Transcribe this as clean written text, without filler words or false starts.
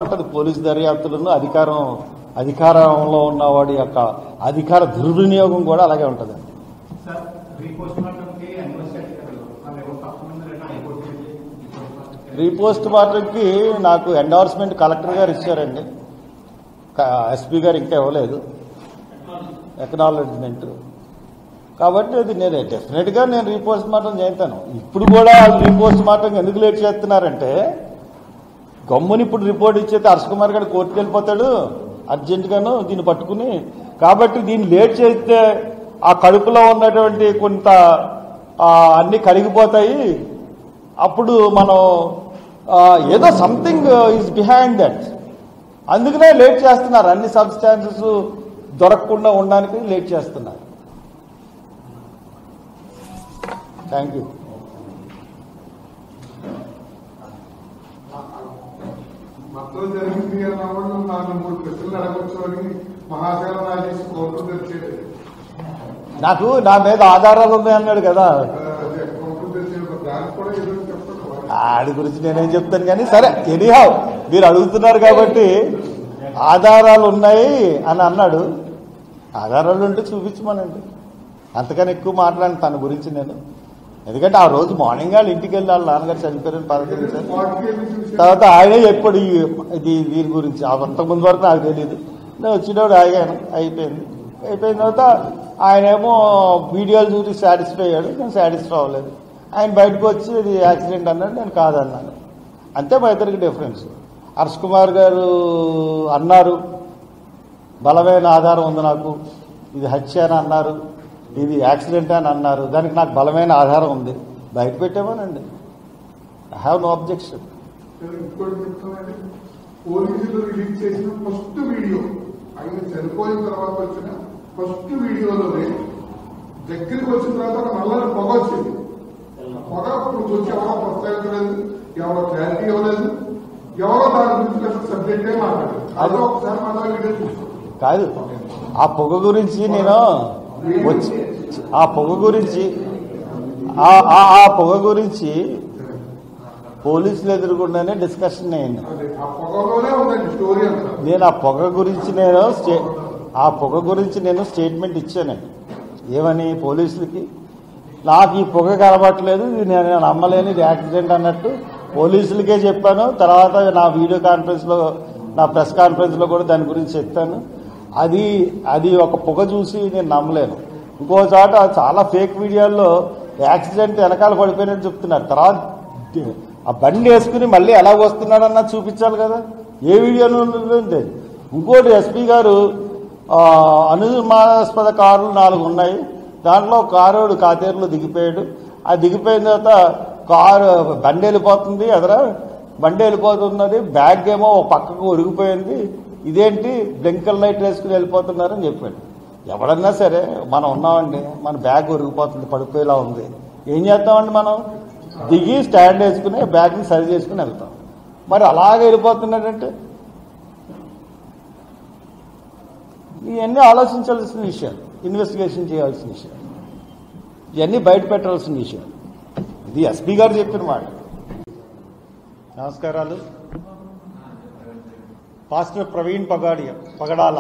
ఉంటది పోలీసు దర్యాప్తులను అధికారంలో ఉన్నవాడి యొక్క అధికార దుర్వినియోగం కూడా అలాగే ఉంటుంది. రీపోస్ట్ మార్టంకి నాకు ఎండార్స్మెంట్ కలెక్టర్ గారు ఇచ్చారండి, ఎస్పీ గారు ఇంకా ఇవ్వలేదు ఎక్నాలెడ్జ్మెంట్. కాబట్టి అది నేను డెఫినెట్గా నేను రీపోస్ట్ మార్టం చేస్తాను. ఇప్పుడు కూడా రీపోస్ట్ మార్టం ఎందుకు లేట్ చేస్తున్నారంటే గమ్ముని ఇప్పుడు రిపోర్ట్ ఇచ్చేస్తే హర్ష కుమార్ గారు కోర్టుకు వెళ్ళిపోతాడు అర్జెంటుగాను దీన్ని పట్టుకుని. కాబట్టి దీన్ని లేట్ చేస్తే ఆ కడుపులో ఉన్నటువంటి కొంత అన్ని కరిగిపోతాయి. అప్పుడు మనం ఏదో సంథింగ్ ఈజ్ బిహైండ్ దట్, అందుకనే లేట్ చేస్తున్నారు. అన్ని సబ్స్టాన్సెస్ దొరకకుండా ఉండడానికి లేట్ చేస్తున్నారు. Thank you. మొత్తం జరిగింది అన్నప్పుడు నాకు 3 ప్రశ్నలు అడగొచ్చు అని మహాశైలం రాజేష్ కోర్టు తెరిచేది. నాకు నా మీద ఆధారాలు ఉన్నాయన్నాడు కదా, కోర్టు తెరిచేది దానికి కూడా ఏదో చెప్పండి. ఆడి గురించి నేనేం చెప్తాను కానీ సరే, ఎనీహౌ మీరు అడుగుతున్నారు కాబట్టి ఆధారాలు ఉన్నాయి అని అన్నాడు. ఆధారాలు ఉంటే చూపించమనండి, అంతకని ఎక్కువ మాట్లాడిన తన గురించి నేను. ఎందుకంటే ఆ రోజు మార్నింగ్ వాళ్ళు ఇంటికి వెళ్ళి వాళ్ళ నాన్నగారు చనిపోయారని పలకరించారు. తర్వాత ఆయనే ఎప్పుడు దీని గురించి అంతకుముందు వరకు నాకు తెలియదు. నేను వచ్చినప్పుడు ఆగాను, అయిపోయిన తర్వాత ఆయనేమో వీడియోలు చూసి సాటిస్ఫై అయ్యాడు, నేను సాటిస్ఫై అవ్వలేదు. ఆయన బయటకు వచ్చి ఇది యాక్సిడెంట్ అన్నాడు, నేను కాదన్నాను. అంతే మా ఇద్దరికి డిఫరెన్స్. హర్ష కుమార్ గారు అన్నారు బలమైన ఆధారం ఉంది నాకు, ఇది హత్య అని అన్నారు, ఇది యాక్సిడెంట్ అని అన్నారు. దానికి నాకు బలమైన ఆధారం ఉంది, బయట పెట్టామోనండి. I have no objection. ఇంకోటి చెప్తానండి, పోలీసులు రిలీజ్ చేసిన ఫస్ట్ వీడియో, ఆయన చనిపోయిన తర్వాత వచ్చిన ఫస్ట్ వీడియోలోనే దగ్గరికి వచ్చిన తర్వాత నల్లని పొగ వచ్చింది. పొగ ఇప్పుడు వచ్చి ఎవరో ప్రస్తావించలేదు, ఎవరో క్లారిటీ ఇవ్వలేదు, ఎవరో దాని గురించి సబ్జెక్టే మాట్లాడారు. అదో ఒకసారి మన వీడియో చూస్తాం కాదు. ఆ పొగ గురించి నేను వచ్చి ఆ పొగ గురించి పోలీసులు ఎదురుకుండానే డిస్కషన్ అయింది. నేను ఆ పొగ గురించి నేను స్టేట్మెంట్ ఇచ్చానండి. ఏమని పోలీసులకి, నాకు ఈ పొగ కనబట్టలేదు, ఇది నేను నమ్మలేని, ఇది యాక్సిడెంట్ అన్నట్టు పోలీసులకే చెప్పాను. తర్వాత నా వీడియో కాన్ఫరెన్స్లో, నా ప్రెస్ కాన్ఫరెన్స్లో కూడా దాని గురించి చెప్తాను. అది ఒక పొగ చూసి నేను నమ్మలేను. ఇంకో చోట చాలా ఫేక్ వీడియోల్లో యాక్సిడెంట్ వెనకాల పడిపోయినట్టు చెప్తున్నారు. తర్వాత ఆ బండి వేసుకుని మళ్ళీ ఎలా వస్తున్నాడన్నా చూపించాలి కదా, ఏ వీడియోలో ఉంది. ఇంకోటి ఎస్పీ గారు అనుమానాస్పద కార్లు 4 ఉన్నాయి, దాంట్లో కారోడు కాతేరులో దిగిపోయాడు. ఆ దిగిపోయిన తర్వాత బండి వెళ్ళిపోతుంది, ఎదరా బండి వెళ్ళిపోతున్నది, బ్యాగ్ ఏమో పక్కకు ఒరిగిపోయింది, ఇదేంటి బ్లింకర్ లైట్ వేసుకుని వెళ్ళిపోతున్నారని చెప్పాడు. ఎవడన్నా సరే మనం ఉన్నామండి, మన బ్యాగ్ ఒరిగిపోతుంది, పడిపోయేలా ఉంది, ఏం చేస్తామండి, మనం దిగి స్టాండ్ వేసుకుని బ్యాగ్ని సరి చేసుకుని వెళ్తాం. మరి అలాగే వెళ్ళిపోతున్నాడంటే ఇవన్నీ ఆలోచించాల్సిన విషయాలు, ఇన్వెస్టిగేషన్ చేయాల్సిన విషయాలు, ఇవన్నీ బయట పెట్టాల్సిన విషయాలు. ఇది ఎస్పీ గారు చెప్పిన మాట. నమస్కారాలు. పాస్టర్ ప్రవీణ్ పగడాల.